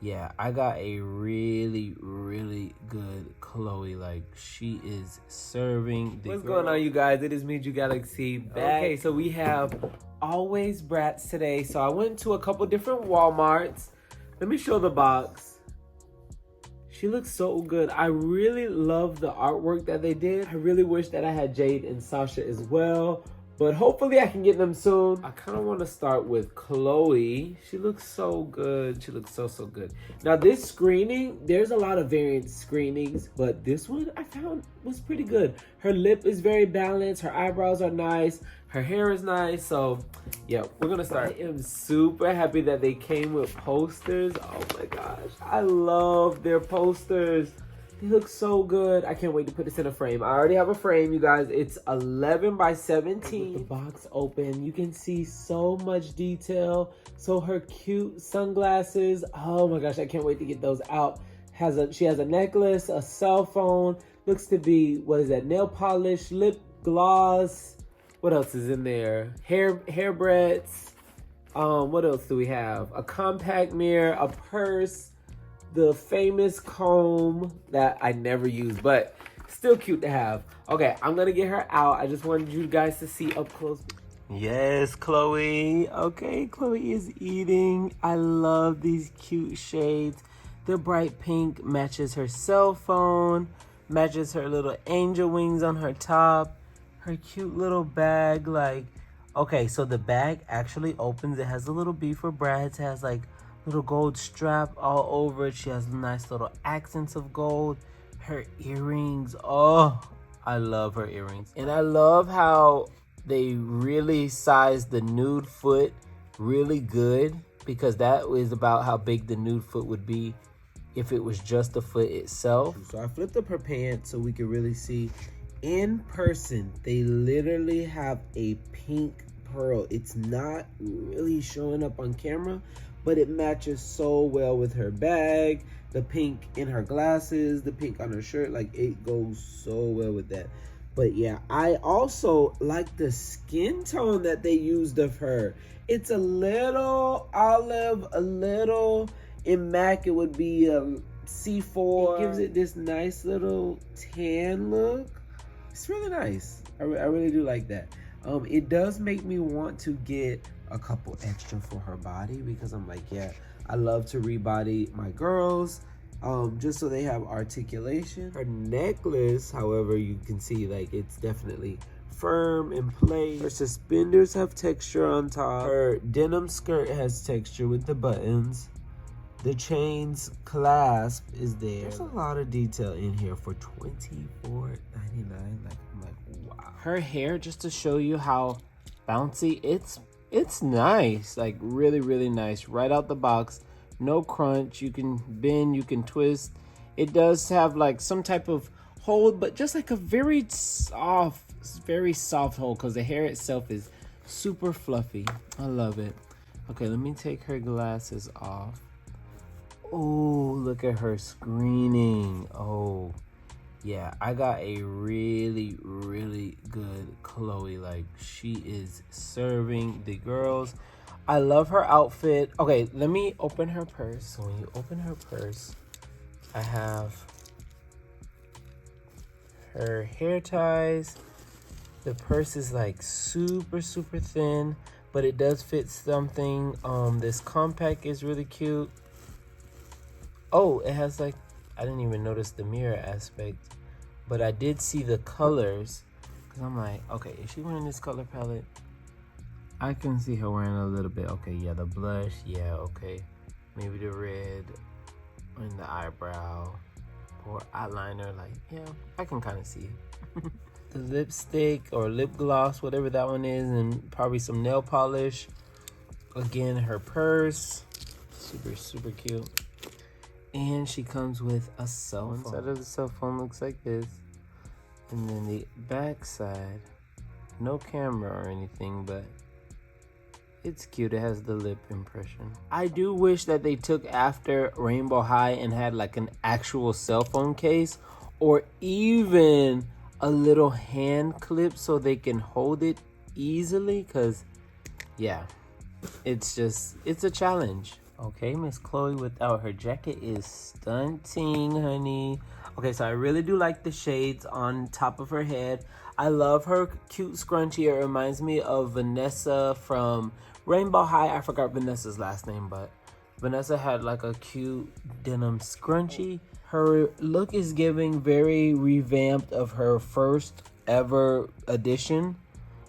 yeah, I got a really, really good Chloe. Like, she is serving the What's girl. going on, you guys? It is me, JuGalaxSea, back. Okay, so we have Alwayz Bratz today. So I went to a couple different Walmarts. Let me show the box. She looks so good. I really love the artwork that they did. I really wish that I had Jade and Sasha as well, but hopefully I can get them soon. I kind of want to start with Chloe. She looks so good. She looks so good. Now this screening, there's a lot of variant screenings, but this one I found was pretty good. Her lip is very balanced. Her eyebrows are nice. Her hair is nice. So yeah, we're gonna start. I am super happy that they came with posters. Oh my gosh, I love their posters. They look so good. I can't wait to put this in a frame. I already have a frame, you guys. It's 11 by 17. With the box open, you can see so much detail. So her cute sunglasses. Oh my gosh, I can't wait to get those out. She has a necklace, a cell phone. Looks to be, what is that? Nail polish, lip gloss. What else is in there? Hair braids. What else do we have? A compact mirror, a purse, the famous comb that I never use, but still cute to have. Okay, I'm gonna get her out. I just wanted you guys to see up close. Yes, Chloe. Okay, Chloe is eating. I love these cute shades. The bright pink matches her cell phone, matches her little angel wings on her top, her cute little bag. Like, okay, so the bag actually opens. It has a little B for Bratz. It has like little gold strap all over it. She has nice little accents of gold. Her earrings, oh, I love her earrings. And I love how they really sized the nude foot really good, because that is about how big the nude foot would be if it was just the foot itself. So I flipped up her pants so we could really see. In person, they literally have a pink pearl. It's not really showing up on camera, but it matches so well with her bag, the pink in her glasses, the pink on her shirt. Like, it goes so well with that. But yeah, I also like the skin tone that they used of her. It's a little olive, a little in MAC, it would be a C4. It gives it this nice little tan look. It's really nice. I really do like that. It does make me want to get a couple extra for her body, because I'm like, yeah, I love to rebody my girls, just so they have articulation. Her necklace, however, you can see like it's definitely firm in place. Her suspenders have texture on top. Her denim skirt has texture with the buttons. The chain's clasp is there. There's a lot of detail in here for $24.99. Like, I'm like, wow. Her hair, just to show you how bouncy, it's nice. Like, really, really nice. Right out the box. No crunch. You can bend, you can twist. It does have like some type of hold, but just like a very soft hold, because the hair itself is super fluffy. I love it. Okay, let me take her glasses off. Oh, look at her screening. Oh, yeah, I got a really, really good Chloe. Like, she is serving the girls. I love her outfit. Okay, let me open her purse. So when you open her purse, I have her hair ties. The purse is like super thin, but it does fit something. This compact is really cute. Oh, it has like, I didn't even notice the mirror aspect, but I did see the colors, because I'm like, okay, is she wearing this color palette? I can see her wearing a little bit. Okay, yeah, the blush, yeah, okay. Maybe the red in the eyebrow or eyeliner, like, yeah, I can kind of see it. The lipstick or lip gloss, whatever that one is, and probably some nail polish. Again, her purse, super cute. And she comes with a cell phone. One side of the cell phone looks like this. And then the back side, no camera or anything, but it's cute. It has the lip impression. I do wish that they took after Rainbow High and had like an actual cell phone case, or even a little hand clip so they can hold it easily, because yeah, it's a challenge. Okay, Miss Chloe without her jacket is stunting, honey. Okay, so I really do like the shades on top of her head. I love her cute scrunchie. It reminds me of Vanessa from Rainbow High. I forgot Vanessa's last name, but Vanessa had like a cute denim scrunchie. Her look is giving very revamped of her first ever edition.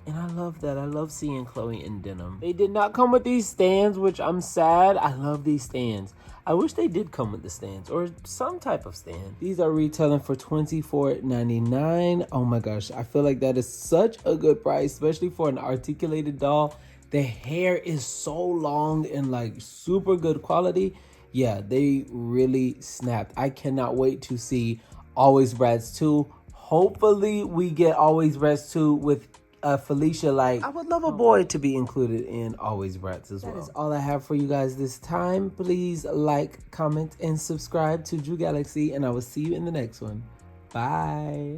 And I love that. I love seeing Chloe in denim. They did not come with these stands, which I'm sad. I love these stands. I wish they did come with the stands or some type of stand. These are retailing for $24.99. Oh my gosh. I feel like that is such a good price, especially for an articulated doll. The hair is so long and like super good quality. Yeah, they really snapped. I cannot wait to see Alwayz Bratz 2. Hopefully we get Alwayz Bratz 2 with Felicia. Like, I would love a boy to be included in Alwayz Bratz as well. That is all I have for you guys this time. Please like, comment, and subscribe to JuGalaxSea, and I will see you in the next one. Bye.